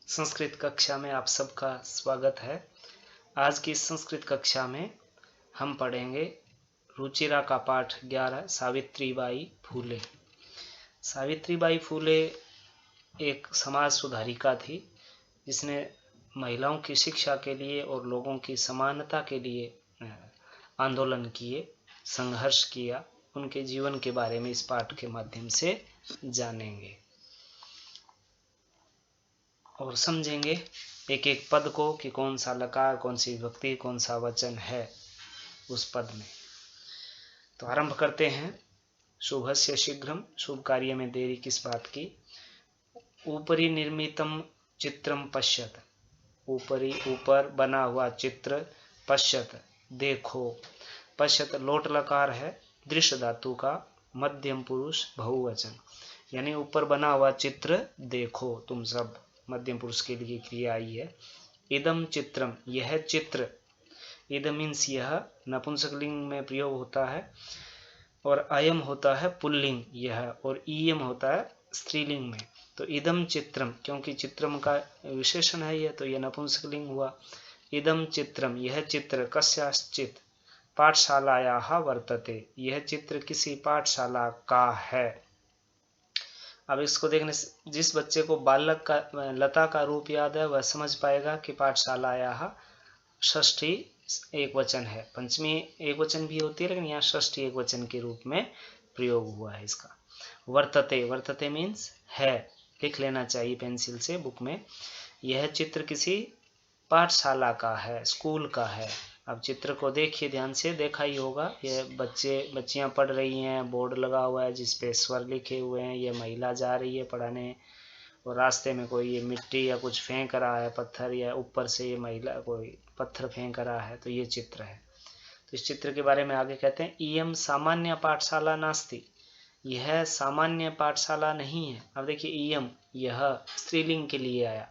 संस्कृत कक्षा में आप सबका स्वागत है। आज की संस्कृत कक्षा में हम पढ़ेंगे रुचिरा का पाठ 11 सावित्रीबाई फूले। सावित्रीबाई फूले एक समाज सुधारिका थी जिसने महिलाओं की शिक्षा के लिए और लोगों की समानता के लिए आंदोलन किए, संघर्ष किया। उनके जीवन के बारे में इस पाठ के माध्यम से जानेंगे और समझेंगे एक एक पद को कि कौन सा लकार, कौन सी विभक्ति, कौन सा वचन है उस पद में। तो आरंभ करते हैं। शुभस्य शीघ्रम, शुभ कार्य में देरी किस बात की। ऊपरी निर्मितम चित्रम पश्यत, ऊपरी ऊपर बना हुआ चित्र, पश्यत देखो। पश्यत लोट लकार है, दृश्य धातु का, मध्यम पुरुष बहुवचन, यानी ऊपर बना हुआ चित्र देखो तुम सब, मध्यम पुरुष के लिए क्रिया आई है। इदम चित्रम, यह चित्र। इदम मीन्स यह, नपुंसकलिंग में प्रयोग होता है, और अयम होता है पुल्लिंग यह, और इयम होता है स्त्रीलिंग में। तो इदम चित्रम, क्योंकि चित्रम का विशेषण है यह, तो यह नपुंसकलिंग हुआ। इदम चित्रम, यह चित्र, कस्याश्चित पाठशालायाः वर्तते, यह चित्र किसी पाठशाला का है। अब इसको देखने से जिस बच्चे को बालक का, लता का रूप याद है, वह समझ पाएगा कि पाठशालायाः षष्ठी एक वचन है। पंचमी एक वचन भी होती है, लेकिन यहाँ षष्ठी एक वचन के रूप में प्रयोग हुआ है इसका। वर्तते, वर्तते मीन्स है, लिख लेना चाहिए पेंसिल से बुक में। यह चित्र किसी पाठशाला का है, स्कूल का है। अब चित्र को देखिए ध्यान से, देखा ही होगा। ये बच्चियां पढ़ रही हैं, बोर्ड लगा हुआ है जिसपे स्वर लिखे हुए हैं। ये महिला जा रही है पढ़ाने, और रास्ते में कोई ये मिट्टी या कुछ फेंक रहा है, पत्थर, या ऊपर से ये महिला कोई पत्थर फेंक रहा है। तो ये चित्र है। तो इस चित्र के बारे में आगे कहते हैं, इयम सामान्य पाठशाला नास्ति, यह सामान्य पाठशाला नहीं है। अब देखिए इयम, यह स्त्रीलिंग के लिए आया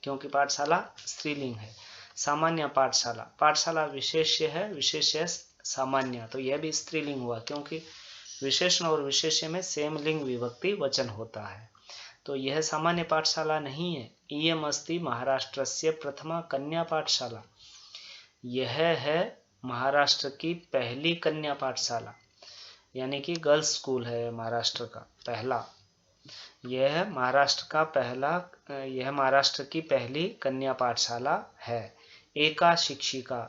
क्योंकि पाठशाला स्त्रीलिंग है। सामान्य पाठशाला, पाठशाला विशेष्य है, विशेष्य सामान्य, तो यह भी स्त्रीलिंग हुआ क्योंकि विशेषण और विशेष्य में सेम लिंग विभक्ति वचन होता है। तो यह सामान्य पाठशाला नहीं है। इयम अस्ति महाराष्ट्रस्य प्रथमा कन्या पाठशाला, यह है महाराष्ट्र की पहली कन्या पाठशाला, यानी कि गर्ल्स स्कूल है महाराष्ट्र का पहला। यह महाराष्ट्र की पहली कन्या पाठशाला है। एका शिक्षिका,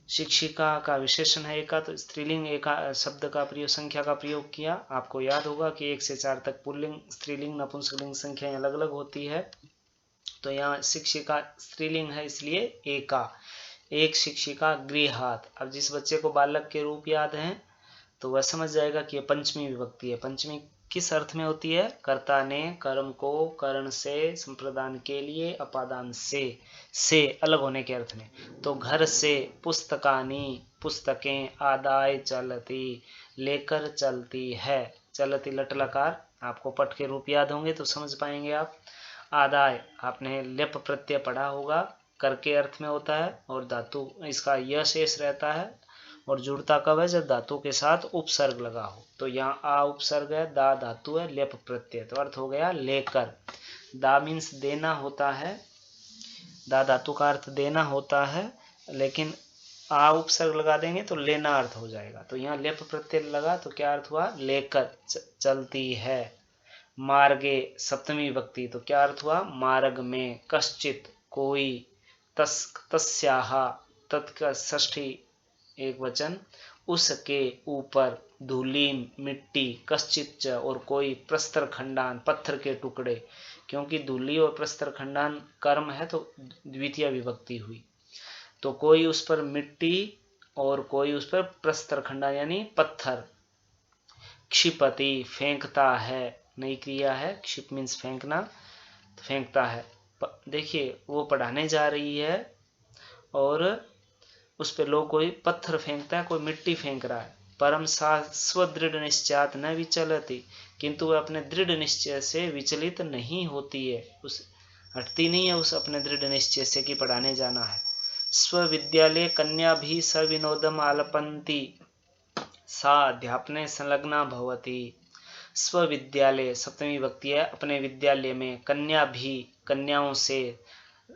शिक्षिका का विशेषण है एका, तो स्त्रीलिंग एका शब्द का प्रयोग, संख्या का प्रयोग किया। आपको याद होगा कि 1 से 4 तक पुल्लिंग, स्त्रीलिंग, नपुंसकलिंग संख्याएं अलग अलग होती है। तो यहाँ शिक्षिका स्त्रीलिंग है, इसलिए एका, एक शिक्षिका गृहात। अब जिस बच्चे को बालक के रूप याद हैं तो वह समझ जाएगा कि यह पंचमी विभक्ति है। पंचमी किस अर्थ में होती है? कर्ता ने कर्म को करण से, संप्रदान के लिए, अपादान से अलग होने के अर्थ में। तो घर से, पुस्तकानी, पुस्तकें, आदाय चलती, लेकर चलती है। चलती लट लकार, आपको पट के रूप याद होंगे तो समझ पाएंगे आप। आदाय आपने लेप प्रत्यय पढ़ा होगा, कर के अर्थ में होता है, और धातु इसका य शेष रहता है, और जुड़ता कब है? जब धातु के साथ उपसर्ग लगा हो। तो यहाँ आ उपसर्ग है, दा धातु है, लेप प्रत्यय, तो अर्थ हो गया लेकर। दा मीन्स देना होता है, दा धातु का अर्थ देना होता है, लेकिन आ उपसर्ग लगा देंगे तो लेना अर्थ हो जाएगा। तो यहाँ लेप प्रत्यय लगा तो क्या अर्थ हुआ? लेकर चलती है। मार्गे सप्तमी विभक्ति, तो क्या अर्थ हुआ? मार्ग में। कश्चित कोई, तस्याः तत्का षष्ठी एक वचन, उसके ऊपर, धूलीन मिट्टी, कश्चित च और कोई, प्रस्तर खंडान पत्थर के टुकड़े, क्योंकि धूली और प्रस्तर खंडान कर्म है तो द्वितीय विभक्ति हुई। तो कोई उस पर मिट्टी और कोई उस पर प्रस्तर खंडान यानी पत्थर। क्षिपति फेंकता है, नई क्रिया है, क्षिप मीन्स फेंकना, तो फेंकता है। देखिए वो पढ़ाने जा रही है और उस पे लोग कोई पत्थर फेंकता है, कोई मिट्टी फेंक रहा है। परम स्वदृढ़ निश्चयात न विचलति, किंतु वह अपने दृढ़ निश्चय से विचलित नहीं होती है, उस हटती नहीं है उस अपने दृढ़ निश्चय से कि पढ़ाने जाना है। स्वविद्यालय कन्या भी सविनोदम आलपंती, सा अध्यापने संलग्ना भवती। स्वविद्यालय सप्तमी विभक्ति है, अपने विद्यालय में, कन्या भी कन्याओं से,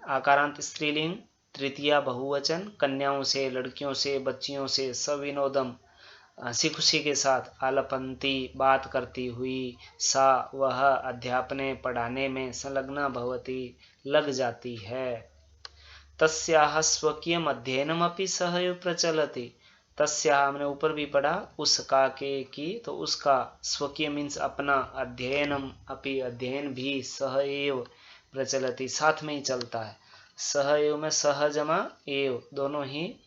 आकारांत स्त्रीलिंग, तृतीया बहुवचन, कन्याओं से, लड़कियों से, बच्चियों से, सविनोदम हंसी खुशी के साथ, आलपंती बात करती हुई, सा वह अध्यापने पढ़ाने में, संलग्ना भवती लग जाती है। तस्याः स्वकीयम अध्ययनमपि सहैव प्रचलति। तस्याः हमने ऊपर भी पढ़ा उसका के की, तो उसका स्वकीय मीन्स अपना, अध्ययनम अपि अध्ययन भी, सहैव प्रचलति साथ में ही चलता है। सहैव में सह जमा एव दोनों ही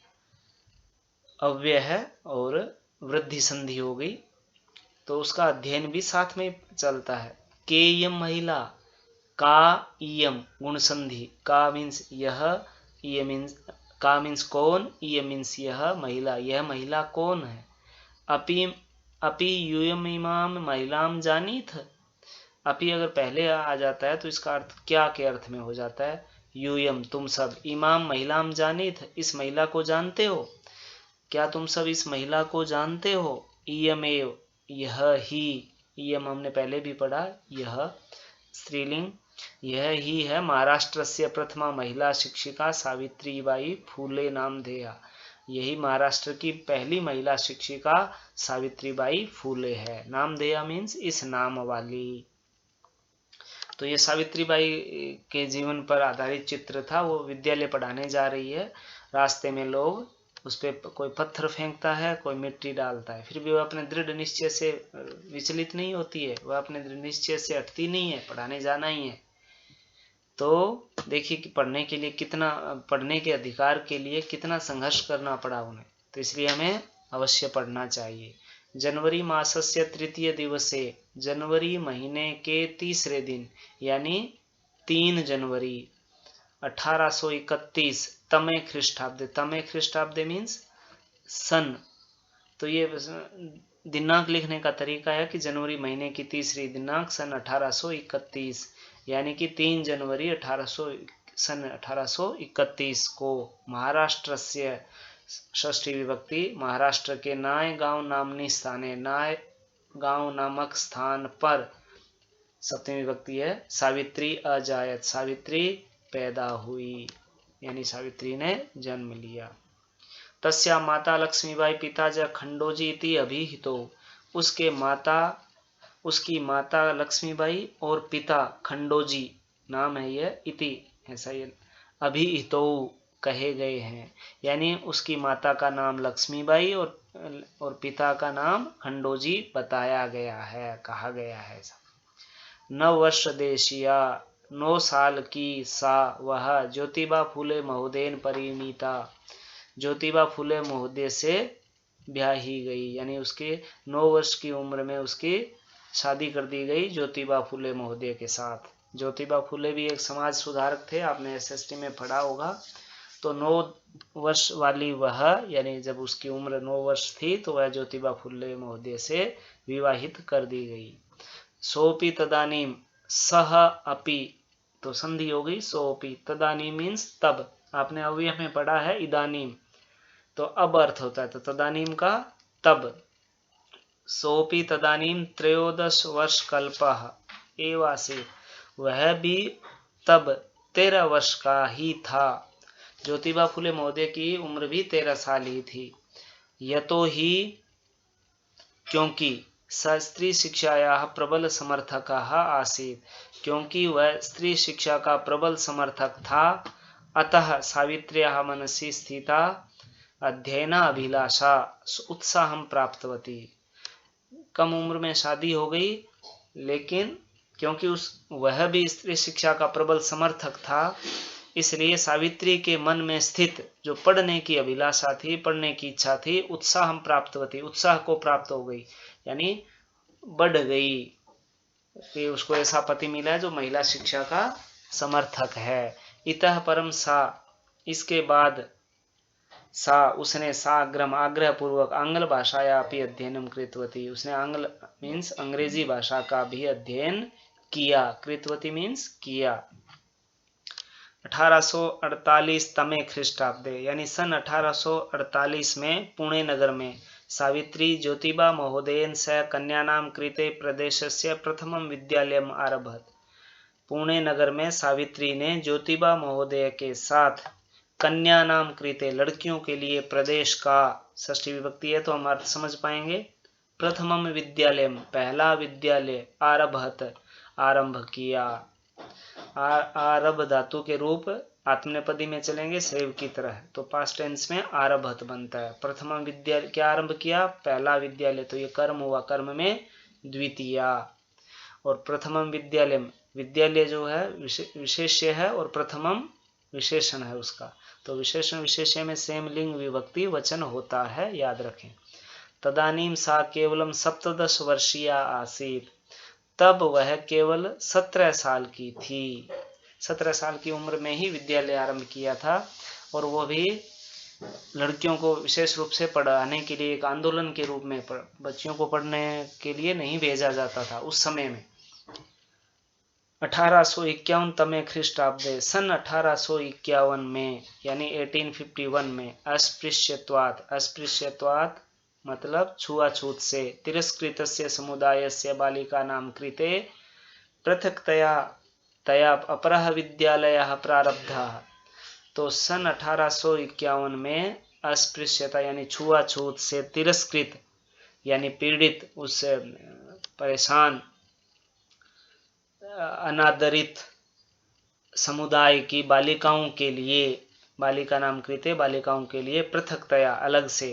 अव्यय है और वृद्धि संधि हो गई, तो उसका अध्ययन भी साथ में चलता है। केयम महिला, का इयम गुण संधि, का मीन्स यह, ये मीन्स का मीन्स कौन, ये मीन्स यह महिला, यह महिला कौन है। अपि यूयम इमाम महिलाम जानीथ, अपि अगर पहले आ जाता है तो इसका अर्थ क्या के अर्थ में हो जाता है, यूयम तुम सब, इमाम महिलाम जानीथ इस महिला को जानते हो, क्या तुम सब इस महिला को जानते हो। इयमेव यह ही, इयम हमने पहले भी पढ़ा, यह स्त्रीलिंग, यह ही है महाराष्ट्र से प्रथमा महिला शिक्षिका सावित्रीबाई फूले नामधेया, यही महाराष्ट्र की पहली महिला शिक्षिका सावित्रीबाई फूले है। नामधेया मीन्स इस नाम वाली। तो ये सावित्रीबाई के जीवन पर आधारित चित्र था। वो विद्यालय पढ़ाने जा रही है, रास्ते में लोग उस पर कोई पत्थर फेंकता है, कोई मिट्टी डालता है, फिर भी वह अपने दृढ़ निश्चय से विचलित नहीं होती है, वह अपने दृढ़ निश्चय से हटती नहीं है, पढ़ाने जाना ही है। तो देखिए कि पढ़ने के लिए कितना, पढ़ने के अधिकार के लिए कितना संघर्ष करना पड़ा उन्हें, तो इसलिए हमें अवश्य पढ़ना चाहिए। जनवरी मासस्य तृतीय दिवसे, जनवरी महीने के तीसरे दिन यानी 3 जनवरी 1831 तमे ख्रीष्टाब्दे, तमे ख्रीष्टाब्दे मीन्स सन, तो ये दिनांक लिखने का तरीका है कि जनवरी महीने की तीसरी दिनांक सन 1831 यानी कि 3 जनवरी 1831 को महाराष्ट्र से, षष्ठी विभक्ति, महाराष्ट्र के नाय गांव नामनी स्थाने, नाय गांव नामक स्थान पर, सप्तमी विभक्ति है, सावित्री अजायत सावित्री पैदा हुई यानी सावित्री ने जन्म लिया। तस्या माता लक्ष्मीबाई पिता ज खंडोजी इति अभिहितो, उसके माता, उसकी माता लक्ष्मीबाई और पिता खंडोजी नाम है ये, इति ऐसा ये अभिहितो कहे गए हैं, यानी उसकी माता का नाम लक्ष्मीबाई और पिता का नाम खंडोजी बताया गया है, कहा गया है। 9 वर्ष देशिया, 9 साल की सा वह, ज्योतिबा फूले महोदयन परिणीता, ज्योतिबा फूले महोदय से ब्याही गई, यानी उसके 9 वर्ष की उम्र में उसकी शादी कर दी गई ज्योतिबा फूले महोदय के साथ। ज्योतिबा फूले भी एक समाज सुधारक थे, आपने एसएसटी में पढ़ा होगा। तो 9 वर्ष वाली वह, यानी जब उसकी उम्र 9 वर्ष थी तो वह ज्योतिबा फूले महोदय से विवाहित कर दी गई। सोपी तदानीम, सह अपि तो संधि हो गई, सोपी तदानीम मीन्स तब, आपने अव्यय में पढ़ा है इदानीम, तो अब अर्थ होता है, तो तदानीम का तब। सोपी तदानीम 13 वर्ष कल्पः एवासी, वह भी तब 13 वर्ष का ही था। ज्योतिबा फूले महोदय की उम्र भी 13 साल ही थी। यतो ही क्योंकि स्त्री शिक्षाया प्रबल समर्थक आसीत्, क्योंकि वह स्त्री शिक्षा का प्रबल समर्थक था। अतः सावित्र्याः मनसि स्थिता अध्ययन अभिलाषा उत्साहं प्राप्तवती, कम उम्र में शादी हो गई, लेकिन क्योंकि वह भी स्त्री शिक्षा का प्रबल समर्थक था, इसलिए सावित्री के मन में स्थित जो पढ़ने की अभिलाषा थी, पढ़ने की इच्छा थी, उत्साहं प्राप्तवती, उत्साह को प्राप्त हो गई, यानी बढ़ गई कि उसको ऐसा पति मिला है जो महिला शिक्षा का समर्थक है। इतः परम सा, इसके बाद सा उसने साग्रम आग्रह पूर्वक आंग्ल भाषाया भी अध्ययनम कृतवती, उसने आंग्ल मीन्स अंग्रेजी भाषा का भी अध्ययन किया, कृतवती मीन्स किया। 1848 तमे ख्रीष्टाब्दे यानी सन 1848 में पुणे नगर में सावित्री ज्योतिबा महोदयेन सह कन्यानां कृते प्रदेशस्य प्रथमं विद्यालयम् आरभत, पुणे नगर में सावित्री ने ज्योतिबा महोदय के साथ कन्या नाम कृते लड़कियों के लिए प्रदेश का, षष्ठी विभक्ति है तो हम अर्थ समझ पाएंगे, प्रथमम विद्यालय पहला विद्यालय, आरभत आरंभ किया। आरभ धातु के रूप आत्मनेपदी में चलेंगे शैव की तरह, तो पास्ट टेंस में आरभत बनता है। प्रथम विद्यालय क्या आरंभ किया, पहला विद्यालय, तो ये कर्म हुआ, कर्म में द्वितीया। और प्रथमम विद्यालय, विद्यालय जो है विशेष्य है और प्रथमम विशेषण है उसका, तो विशेषण विशेष्य में सेम लिंग विभक्ति वचन होता है, याद रखें। तदानीम सा केवलम 17 वर्षीया आसीत, तब वह केवल 17 साल की थी। 17 साल की उम्र में ही विद्यालय आरंभ किया था, और वो भी लड़कियों को विशेष रूप से पढ़ाने के लिए, एक आंदोलन के रूप में, बच्चियों को पढ़ने के लिए नहीं भेजा जाता था उस समय में। 1851 तमे ख्रीष्टाब्दे, सन 1851 में यानी 1851 में, अस्पृश्यत्वात्, अस्पृश्यत्वात् मतलब छुआछूत से, तिरस्कृतस्य समुदायस्य बालिकानां कृते पृथक्तया तया अपरः विद्यालयः प्रारब्धः। तो सन 1851 में अस्पृश्यता यानी छुआछूत से तिरस्कृत यानी पीड़ित, उससे परेशान, अनादरित समुदाय की बालिकाओं के लिए, बालिका नाम कृते बालिकाओं के लिए, पृथक्तया अलग से,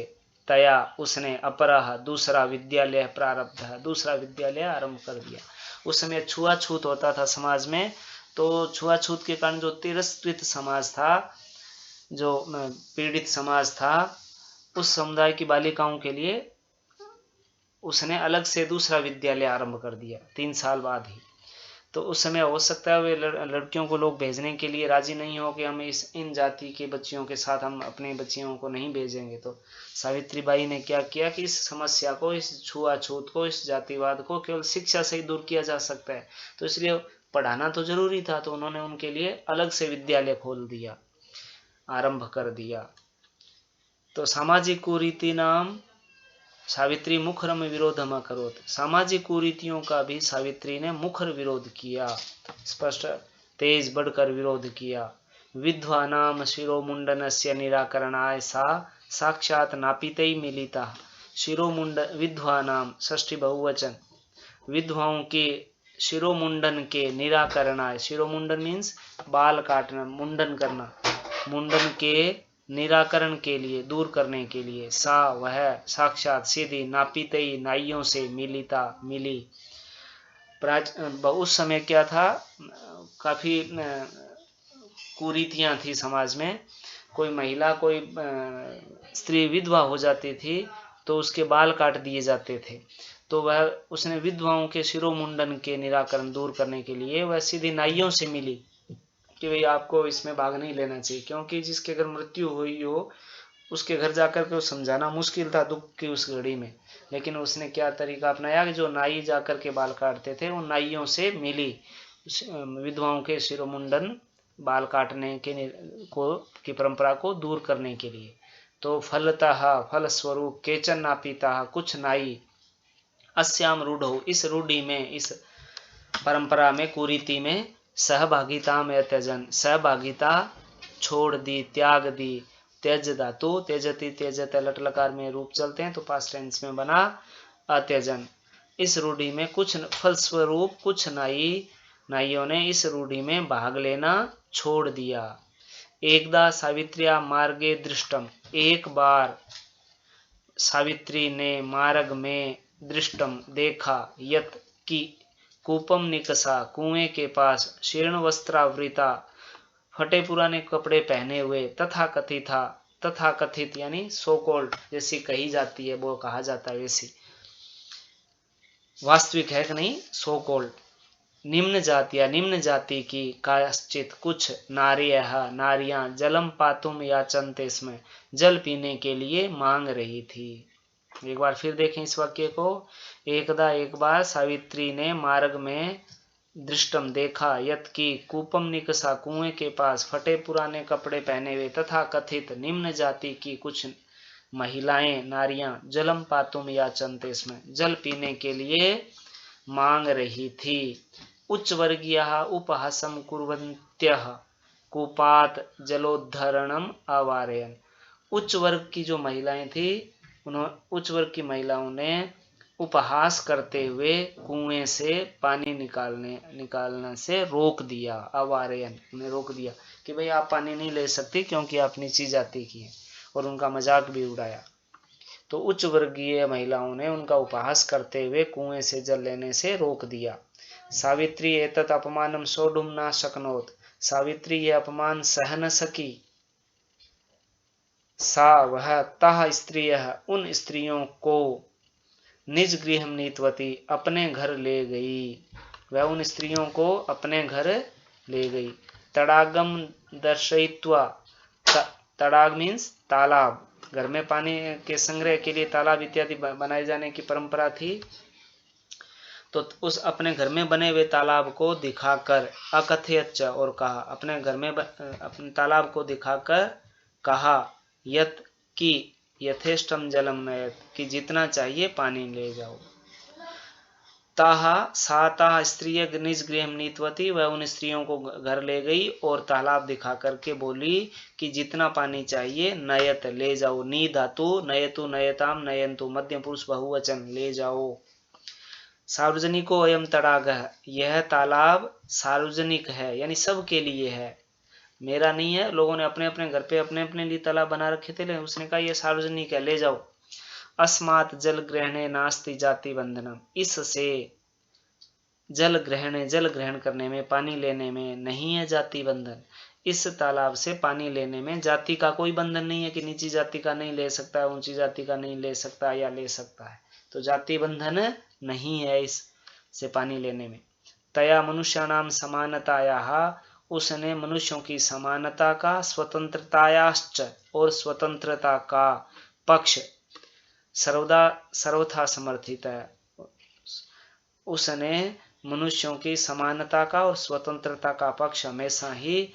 तया उसने, अपरः दूसरा, विद्यालय प्रारब्ध दूसरा विद्यालय आरंभ कर दिया। उस समय छुआछूत होता था समाज में, तो छुआछूत के कारण जो तिरस्कृत समाज था, जो पीड़ित समाज था, उस समुदाय की बालिकाओं के लिए उसने अलग से दूसरा विद्यालय आरंभ कर दिया 3 साल बाद ही। तो उस समय हो सकता है वे लड़कियों को लोग भेजने के लिए राजी नहीं हो कि हम इन जाति के बच्चियों के साथ हम अपने बच्चियों को नहीं भेजेंगे। तो सावित्रीबाई ने क्या किया कि इस समस्या को, इस छुआछूत को, इस जातिवाद को केवल शिक्षा से ही दूर किया जा सकता है, तो इसलिए पढ़ाना तो जरूरी था, तो उन्होंने उनके लिए अलग से विद्यालय खोल दिया, आरंभ कर दिया। तो सामाजिक कुरीति नाम सावित्री मुखरम विरोधम अकरोत, सामाजिक कुरीतियों का भी सावित्री ने मुखर विरोध किया, स्पष्ट तेज बढ़कर विरोध किया। विधवा नाम शिरोमुंडनस्य निराकरणाय सा साक्षात नापितै मिलिता। शिरोमुंड विधवा नाम षष्ठी बहुवचन, विधवाओं के शिरोमुंडन के निराकरणाय, शिरोमुंडन मीन्स बाल काटना, मुंडन करना, मुंडन के निराकरण के लिए, दूर करने के लिए, सा वह, साक्षात सीधी, नापितई नाइयों से, मिलिता मिली। उस समय क्या था, काफी कुरीतियां थी समाज में। कोई महिला, कोई स्त्री विधवा हो जाती थी तो उसके बाल काट दिए जाते थे, तो वह उसने विधवाओं के शिरोमुंडन के निराकरण दूर करने के लिए वह सीधी नाइयों से मिली कि भाई आपको इसमें भाग नहीं लेना चाहिए, क्योंकि जिसके अगर मृत्यु हुई हो उसके घर जाकर के समझाना मुश्किल था दुख की उस घड़ी में। लेकिन उसने क्या तरीका अपनाया कि जो नाई जाकर के बाल काटते थे उन नाइयों से मिली, विधवाओं के शिरोमुंडन, बाल काटने के की परंपरा को दूर करने के लिए। तो फलतः, फलस्वरूप, केचन नापीता, कुछ नाई, अस्याम रूढ़ो, इस रूढ़ी में, इस परंपरा में, कुरीति में, सहभागिता में त्यजन, सहभागिता छोड़ दी, त्याग दी। त्यज धातु त्यजति त्यजते लट लकार में रूप चलते हैं, तो पास्ट टेंस में बना अत्यजन। इस रूढ़ी में कुछ फलस्वरूप कुछ नाइयों ने इस रूढ़ी में भाग लेना छोड़ दिया। एकदा सावित्रिया मार्गे दृष्टम, एक बार सावित्री ने मार्ग में, दृष्टम देखा, यत की, कूपम निकसा, कुएं के पास, शीर्ण वस्त्रावृता, फटे पुराने कपड़े पहने हुए, तथा कथिता, तथा कथित यानी सो कॉल्ड, जैसी कही जाती है वो कहा जाता है वैसी, वास्तविक है कि नहीं, सो कॉल्ड, निम्न जातिया, निम्न जाति की, काश्चित कुछ, नारियां जलम पातुम याचन्ते, इसमें जल पीने के लिए मांग रही थी। एक बार फिर देखें इस वाक्य को, एकदा एक बार सावित्री ने मार्ग में, दृष्टम देखा, यत की, कूपम निकसा, कुएं के पास, फटे पुराने कपड़े पहने हुए, तथा कथित निम्न जाति की कुछ महिलाएं, नारियां, जलम पातुम याचन्ते, इसमें जल पीने के लिए मांग रही थी। उच्चवर्गीयाः उपहासं कुर्वन्त्यः कूपात् जलोद्धरणम अवारयन्। उच्च वर्ग की जो महिलाएं थी, उच्च वर्ग की महिलाओं ने उपहास करते हुए कुएं से पानी निकालने से रोक दिया। अवारयन, उन्हें रोक दिया कि भाई आप पानी नहीं ले सकती क्योंकि आप नीची जाति की हैं, और उनका मजाक भी उड़ाया। तो उच्च वर्गीय महिलाओं ने उनका उपहास करते हुए कुएं से जल लेने से रोक दिया। सावित्री एतत् अपमानम सोढुम न शक्नोत। सावित्री ये अपमान सह न सकी। सा वह तः स्त्रियः उन स्त्रियों को निज गृह नीतवती अपने घर ले गई। वह उन स्त्रियों को अपने घर ले गई। तड़ागम दर्शयित्वा, तड़ाग मीन्स तालाब, घर में पानी के संग्रह के लिए तालाब इत्यादि बनाए जाने की परंपरा थी। तो उस अपने घर में बने हुए तालाब को दिखाकर अकथयच्च, और कहा, अपने घर में अपने तालाब को दिखाकर कहा, यत की यथेष्टम जलम नयत, कि जितना चाहिए पानी ले जाओ। ताहा साता स्त्रिय निज गृह नीतवती, वह उन स्त्रियों को घर ले गई और तालाब दिखा करके बोली कि जितना पानी चाहिए नयत ले जाओ। नी धातु नयतु नयताम नयंतु, मध्यम पुरुष बहुवचन, ले जाओ। सार्वजनिको अयम तड़ाग, यह तालाब सार्वजनिक है, यानी सबके लिए है, मेरा नहीं है। लोगों ने अपने अपने घर पे अपने अपने लिए तालाब बना रखे थे, लेकिन उसने कहा यह सार्वजनिक है, ले जाओ। अस्मात् जल ग्रहणे नास्ति जाति बंधनम, इससे जल ग्रहण करने में, पानी लेने में नहीं है जाति बंधन। इस तालाब से पानी लेने में जाति का कोई बंधन नहीं है कि नीची जाति का नहीं ले सकता, ऊंची जाति का नहीं ले सकता या ले सकता है, तो जाति बंधन नहीं है इससे पानी लेने में। तया मनुष्याणाम समानतायाः, उसने मनुष्यों की समानता का, स्वतंत्रतायाश्च, और स्वतंत्रता का पक्ष सर्वथा समर्थित है। उसने मनुष्यों की समानता का और स्वतंत्रता का पक्ष हमेशा ही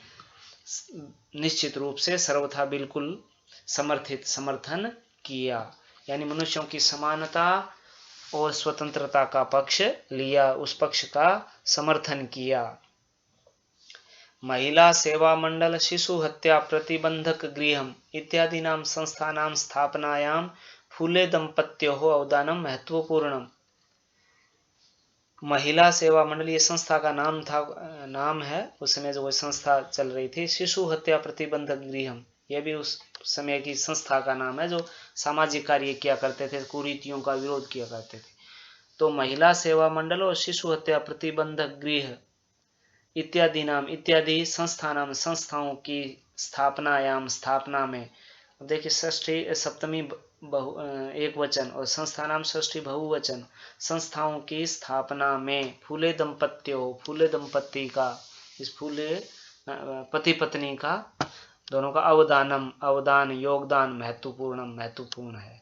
निश्चित रूप से सर्वथा बिल्कुल समर्थन किया, यानी मनुष्यों की समानता और स्वतंत्रता का पक्ष लिया, उस पक्ष का समर्थन किया। महिला सेवा मंडल शिशु हत्या प्रतिबंधक गृहम इत्यादि नाम संस्थानाम स्थापनायाम फूले दंपत्योः अवदानम महत्वपूर्णम। महिला सेवा मंडल ये संस्था का नाम है, उस समय जो संस्था चल रही थी। शिशु हत्या प्रतिबंधक गृहम, यह भी उस समय की संस्था का नाम है जो सामाजिक कार्य किया करते थे, कुरीतियों का विरोध किया करते थे। तो महिला सेवा मंडल और शिशु हत्या प्रतिबंधक गृह इत्यादि नाम, इत्यादि संस्थानाम, संस्थाओं की स्थापना में, देखिए षष्ठी सप्तमी एक वचन और संस्थानाम षष्ठी बहुवचन, संस्थाओं की स्थापना में फूले दंपत्यों, फूले दंपत्ति का, इस फूले पति पत्नी का दोनों का अवदान योगदान महत्वपूर्ण है।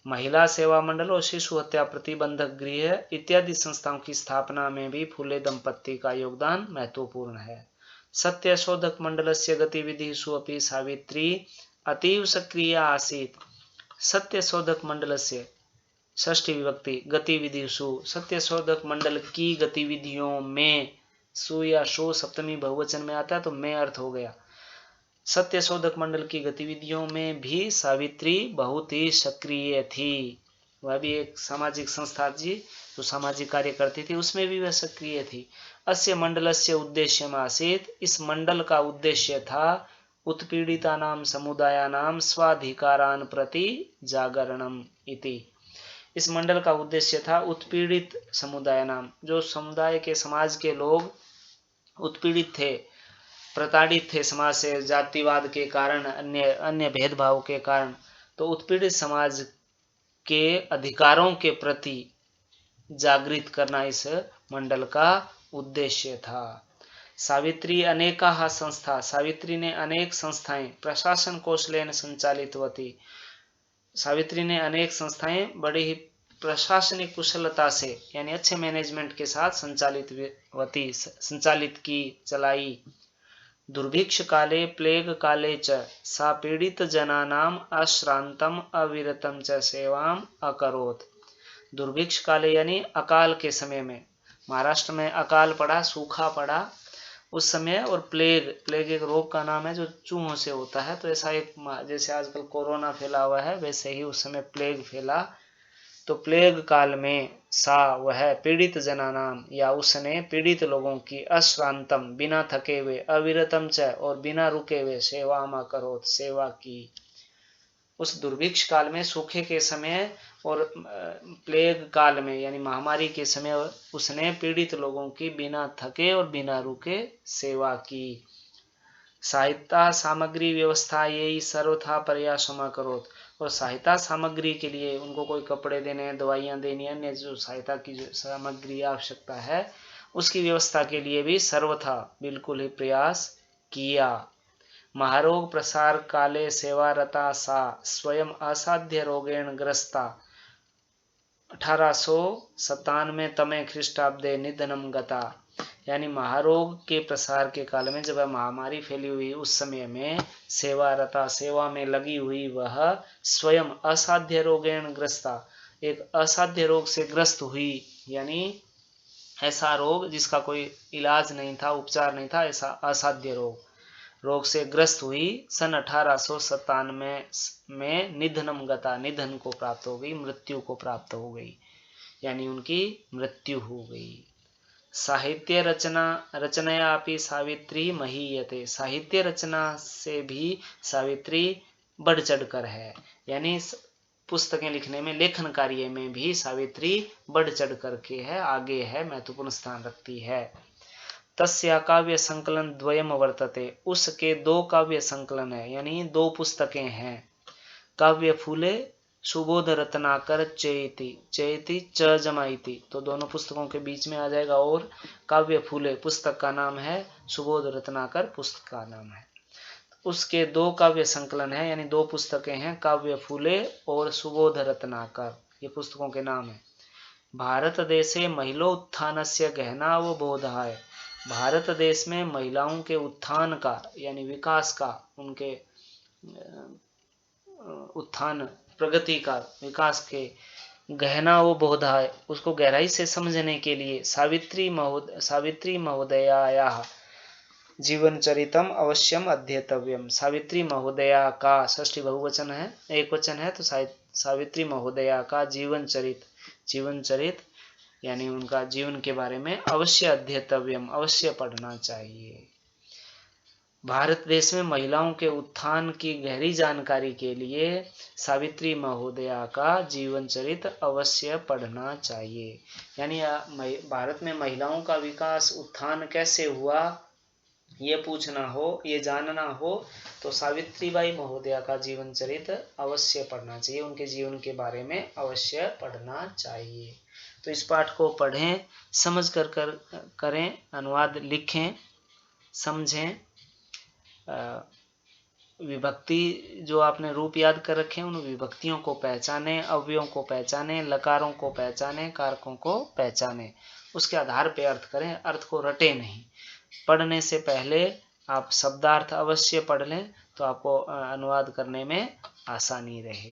महिला सेवा मंडल और शिशु हत्या प्रतिबंधक गृह इत्यादि संस्थाओं की स्थापना में भी फूले दंपत्ति का योगदान महत्वपूर्ण है। सत्य शोधक मंडलस्य गतिविधिषु अपि सावित्री अतीव सक्रिय आसीत्। सत्य शोधक मंडलस्य षष्ठी विभक्ति गतिविधिषु, सत्य शोधक मंडल की गतिविधियों में, सु या शो सप्तमी बहुवचन में आता है तो में अर्थ हो गया। सत्य शोधक मंडल की गतिविधियों में भी सावित्री बहुत ही सक्रिय थी। वह भी एक सामाजिक संस्था थी जो सामाजिक कार्य करती थी, उसमें भी वह सक्रिय थी। अस्य मंडलस्य उद्देश्यम आसीत्, इस मंडल का उद्देश्य था उत्पीड़ितानां समुदायानां स्वाधिकारान् प्रति जागरणम इति। इस मंडल का उद्देश्य था उत्पीड़ित समुदाय नाम, जो समुदाय के समाज के लोग उत्पीड़ित थे, प्रताड़ित थे समाज से, जातिवाद के कारण, अन्य भेदभाव के कारण, तो उत्पीड़ित समाज के अधिकारों के प्रति जागृत करना इस मंडल का उद्देश्य था। सावित्री अनेकाः संस्था, सावित्री ने अनेक संस्थाएं प्रशासन कौशलेन संचालितवती, सावित्री ने अनेक संस्थाएं बड़ी ही प्रशासनिक कुशलता से, यानी अच्छे मैनेजमेंट के साथ संचालित की, चलाई। दुर्भिक्ष काले प्लेग काले च सा पीड़ित जनानाम अश्रांतम अविरतम च सेवाम अकरोत्। दुर्भिक्ष काले यानी अकाल के समय में, महाराष्ट्र में अकाल पड़ा, सूखा पड़ा उस समय, और प्लेग एक रोग का नाम है जो चूहों से होता है। तो ऐसा एक, जैसे आजकल कोरोना फैला हुआ है वैसे ही उस समय प्लेग फैला। तो प्लेग काल में सा वह पीड़ित जनानाम, या उसने पीड़ित लोगों की अश्रांतम बिना थके हुए, अविरतम च और बिना रुके हुए, सेवा मा करो सेवा की। उस दुर्भिक्ष काल में, सूखे के समय और प्लेग काल में यानी महामारी के समय उसने पीड़ित लोगों की बिना थके और बिना रुके सेवा की। सहायता सामग्री व्यवस्था यही सर्वथा प्रयासमा करोत, और सहायता सामग्री के लिए उनको कोई कपड़े देने, दवाइयाँ देनी, अन्य जो सहायता की जो सामग्री आवश्यकता है उसकी व्यवस्था के लिए भी सर्वथा बिल्कुल ही प्रयास किया। महारोग प्रसार काले सेवारता सा स्वयं असाध्य रोगेण ग्रस्ता 1897 तमे ख्रीष्टाब्दे निधनम गता। यानी महारोग के प्रसार के काल में जब महामारी फैली हुई उस समय में सेवारता सेवा में लगी हुई वह स्वयं असाध्य रोगेण ग्रस्ता, एक असाध्य रोग से ग्रस्त हुई, यानी ऐसा रोग जिसका कोई इलाज नहीं था, उपचार नहीं था, ऐसा असाध्य रोग से ग्रस्त हुई। सन 1897 में निधनम गता, निधन को प्राप्त हो गई, मृत्यु को प्राप्त हो गई, यानी उनकी मृत्यु हो गई। साहित्य रचनाया अपि सावित्री महीयते, साहित्य रचना से भी सावित्री बढ़ चढ़कर है, यानी पुस्तकें लिखने में, लेखन कार्य में भी सावित्री बढ़ चढ़ करके है, आगे है, महत्वपूर्ण स्थान रखती है। तस्या काव्य संकलन द्वयम वर्तते, उसके 2 काव्य संकलन है, यानी 2 पुस्तकें हैं। काव्य फूले सुबोध रत्नाकर चेयति, चेयति च जमाइति, तो दोनों पुस्तकों के बीच में आ जाएगा। और काव्य फूले पुस्तक का नाम है, सुबोध रत्नाकर पुस्तक का नाम है। उसके 2 काव्य संकलन है, यानी 2 पुस्तकें हैं, काव्य फूले और सुबोध रत्नाकर, ये पुस्तकों के नाम है। भारत देशे महिलो उत्थानस्य गहनावबोधाय, भारत देश में महिलाओं के उत्थान का यानी विकास का, उनके उत्थान प्रगति का, विकास के गहना वो बोधाय, उसको गहराई से समझने के लिए सावित्री महोदया जीवन चरितम अवश्यम अध्येतव्यम। सावित्री महोदया का षष्ठी बहुवचन है, एक वचन है, तो सावित्री महोदया का जीवन चरित यानी उनका जीवन के बारे में अवश्य अध्येतव्यम, अवश्य पढ़ना चाहिए। भारत देश में महिलाओं के उत्थान की गहरी जानकारी के लिए सावित्री महोदया का जीवन चरित्र अवश्य पढ़ना चाहिए। यानी भारत में महिलाओं का विकास, उत्थान कैसे हुआ, ये पूछना हो, ये जानना हो, तो सावित्रीबाई महोदया का जीवन चरित्र अवश्य पढ़ना चाहिए, उनके जीवन के बारे में अवश्य पढ़ना चाहिए। तो इस पाठ को पढ़ें, समझ कर करें, अनुवाद लिखें, समझें। विभक्ति जो आपने रूप याद कर रखे हैं उन विभक्तियों को पहचाने, अवयवों को पहचाने, लकारों को पहचाने, कारकों को पहचाने, उसके आधार पर अर्थ करें, अर्थ को रटे नहीं। पढ़ने से पहले आप शब्दार्थ अवश्य पढ़ लें, तो आपको अनुवाद करने में आसानी रहे।